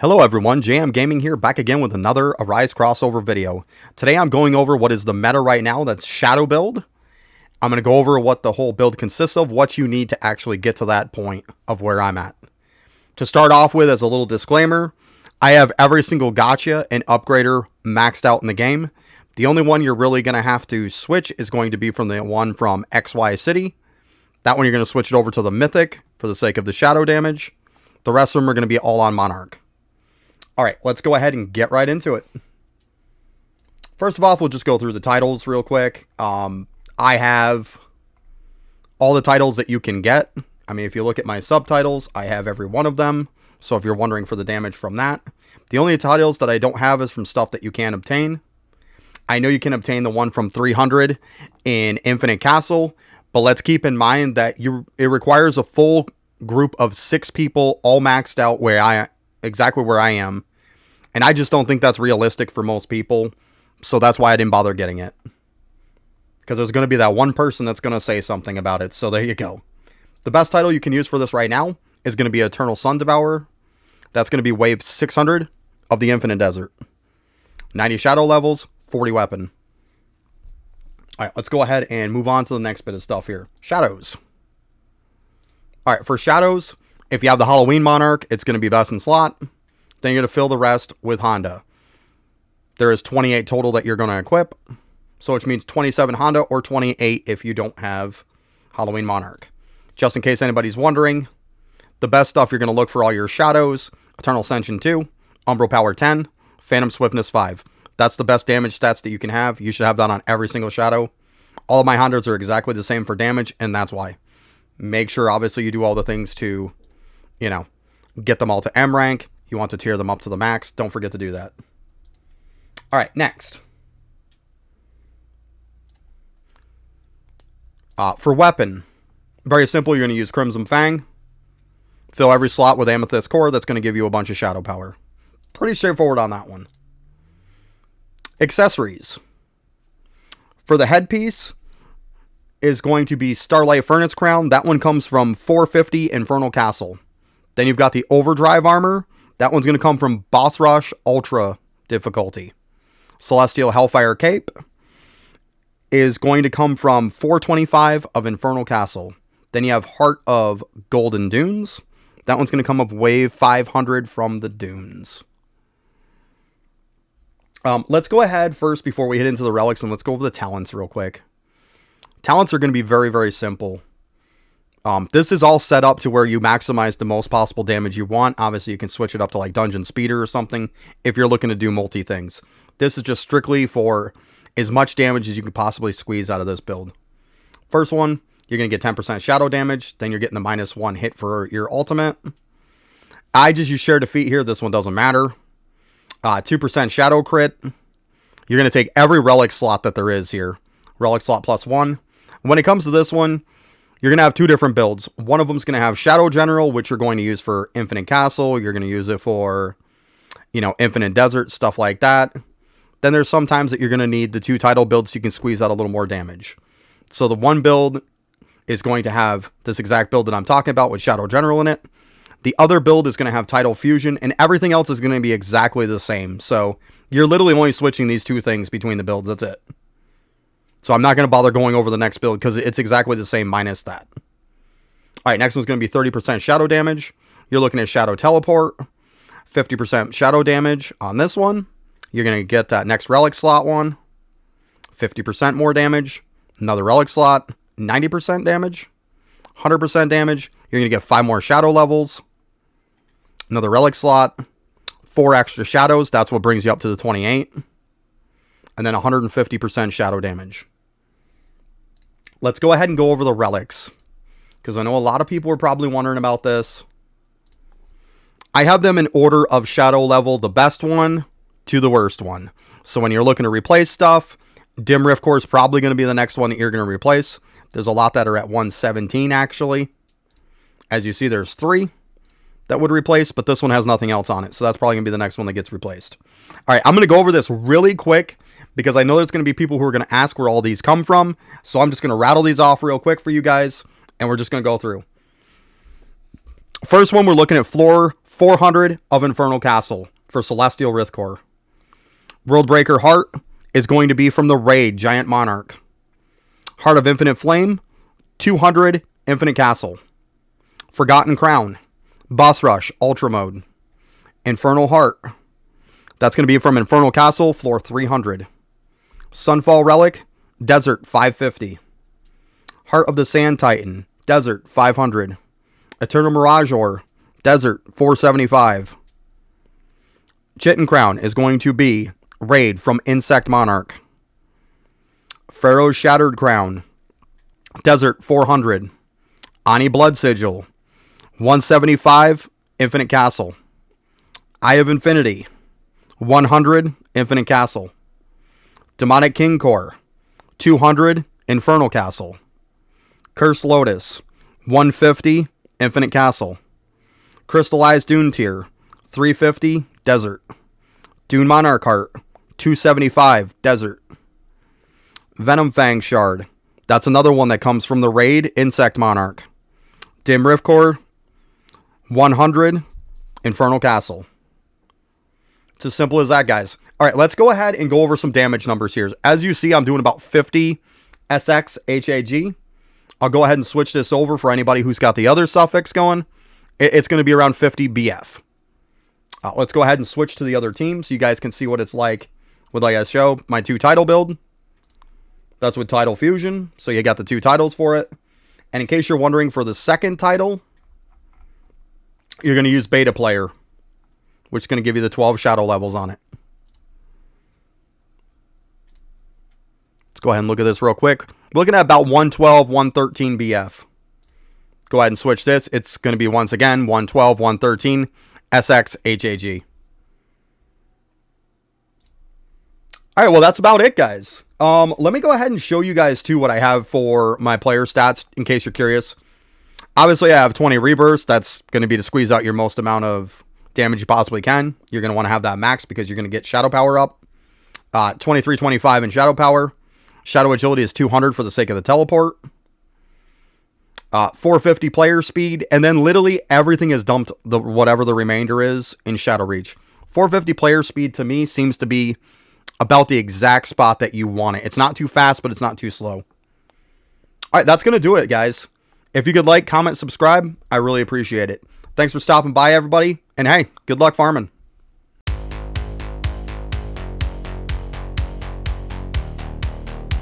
Hello everyone, JM Gaming here, back again with another Arise crossover video. Today I'm going over what is the meta right now, that's Shadow build. I'm going to go over what the whole build consists of, what you need to actually get to that point of where I'm at. To start off with, as a little disclaimer, I have every single gotcha and upgrader maxed out in the game. The only one you're really going to have to switch is going to be from the one from XY City. That one you're going to switch it over to the Mythic for the sake of the Shadow damage. The rest of them are going to be all on Monarch. Alright, let's go ahead and get right into it. First of all, we'll just go through the titles real quick. I have all the titles that you can get. I mean, if you look at my subtitles, I have every one of them. So if you're wondering for the damage from that. The only titles that I don't have is from stuff that you can obtain. I know you can obtain the one from 300 in Infinite Castle. But let's keep in mind that it requires a full group of 6 people all maxed out exactly where I am. And I just don't think that's realistic for most people. So that's why I didn't bother getting it. Because there's going to be that one person that's going to say something about it. So there you go. The best title you can use for this right now is going to be Eternal Sun Devourer. That's going to be wave 600 of the Infinite Desert. 90 shadow levels, 40 weapon. Alright, let's go ahead and move on to the next bit of stuff here. Shadows. Alright, for shadows, if you have the Halloween Monarch, it's going to be best in slot. Then you're going to fill the rest with Honda. There is 28 total that you're going to equip. So which means 27 Honda or 28 if you don't have Halloween Monarch. Just in case anybody's wondering, the best stuff you're going to look for all your shadows: Eternal Ascension 2, Umbral Power 10, Phantom Swiftness 5. That's the best damage stats that you can have. You should have that on every single shadow. All of my Hondas are exactly the same for damage, and that's why. Make sure, obviously, you do all the things to, get them all to M rank. You want to tier them up to the max. Don't forget to do that. Alright, next. For weapon, very simple. You're going to use Crimson Fang. Fill every slot with Amethyst Core. That's going to give you a bunch of shadow power. Pretty straightforward on that one. Accessories. For the headpiece is going to be Starlight Furnace Crown. That one comes from 450 Infernal Castle. Then you've got the Overdrive Armor. That one's going to come from Boss Rush Ultra difficulty. Celestial Hellfire Cape is going to come from 425 of Infernal Castle. Then you have Heart of Golden Dunes. That one's going to come up wave 500 from the Dunes. Let's go ahead first before we hit into the relics, and let's go over the talents real quick. Talents are going to be very, very simple. This is all set up to where you maximize the most possible damage you want. Obviously, you can switch it up to like Dungeon Speeder or something if you're looking to do multi-things. This is just strictly for as much damage as you could possibly squeeze out of this build. First one, you're going to get 10% shadow damage. Then you're getting the -1 hit for your ultimate. I just use Share Defeat here. This one doesn't matter. 2% shadow crit. You're going to take every relic slot that there is here. Relic slot +1. When it comes to this one, you're going to have 2 different builds. One of them is going to have Shadow General, which you're going to use for Infinite Castle. You're going to use it for, Infinite Desert, stuff like that. Then there's some times that you're going to need the 2 title builds so you can squeeze out a little more damage. So the one build is going to have this exact build that I'm talking about with Shadow General in it. The other build is going to have Title Fusion, and everything else is going to be exactly the same. So you're literally only switching these 2 things between the builds. That's it. So I'm not going to bother going over the next build because it's exactly the same minus that. Alright, next one's going to be 30% shadow damage. You're looking at Shadow Teleport. 50% shadow damage on this one. You're going to get that next relic slot one. 50% more damage. Another relic slot. 90% damage. 100% damage. You're going to get 5 more shadow levels. Another relic slot. 4 extra shadows. That's what brings you up to the 28. And then 150% shadow damage. Let's go ahead and go over the relics, because I know a lot of people are probably wondering about this. I have them in order of shadow level, the best one to the worst one. So when you're looking to replace stuff, Dim Rift Core is probably going to be the next one that you're going to replace. There's a lot that are at 117 actually. As you see, there's 3 that would replace, but this one has nothing else on it. So that's probably going to be the next one that gets replaced. All right, I'm going to go over this really quick because I know there's going to be people who are going to ask where all these come from. So I'm just going to rattle these off real quick for you guys, and we're just going to go through. First one, we're looking at Floor 400 of Infernal Castle for Celestial Rithcore. Worldbreaker Heart is going to be from the Raid Giant Monarch. Heart of Infinite Flame, 200 Infinite Castle. Forgotten Crown, Boss Rush Ultra Mode. Infernal Heart, that's going to be from Infernal Castle, floor 300. Sunfall Relic, Desert 550. Heart of the Sand Titan, Desert 500. Eternal Mirage Ore, Desert 475. Chitin Crown is going to be Raid from Insect Monarch. Pharaoh's Shattered Crown, Desert 400. Ani Blood Sigil, 175 Infinite Castle. Eye of Infinity, 100 Infinite Castle. Demonic King Core, 200 Infernal Castle. Cursed Lotus, 150 Infinite Castle. Crystallized Dune Tier, 350 Desert. Dune Monarch Heart, 275 Desert. Venom Fang Shard, that's another one that comes from the Raid Insect Monarch. Dim Rift Core, 100 Infernal Castle. It's as simple as that, guys. All right, let's go ahead and go over some damage numbers here. As you see, I'm doing about 50 SX HAG. I'll go ahead and switch this over for anybody who's got the other suffix going. It's going to be around 50 BF. Let's go ahead and switch to the other team so you guys can see what it's like with, like I show, my 2 title build. That's with Title Fusion, so you got the 2 titles for it. And in case you're wondering, for the second title, you're going to use Beta Player, which is going to give you the 12 shadow levels on it. Let's go ahead and look at this real quick. We're looking at about 112, 113 BF. Go ahead and switch this. It's going to be, once again, 112, 113 SX HAG. All right, well, that's about it, guys. Let me go ahead and show you guys, too, what I have for my player stats, in case you're curious. Obviously, I have 20 Rebirths. That's going to be to squeeze out your most amount of damage you possibly can. You're going to want to have that max because you're going to get Shadow Power up. 23, 25 in Shadow Power. Shadow Agility is 200 for the sake of the teleport. 450 player speed. And then literally everything is dumped, whatever the remainder is, in Shadow Reach. 450 player speed, to me, seems to be about the exact spot that you want it. It's not too fast, but it's not too slow. All right, that's going to do it, guys. If you could like, comment, subscribe, I really appreciate it. Thanks for stopping by, everybody. And hey, good luck farming.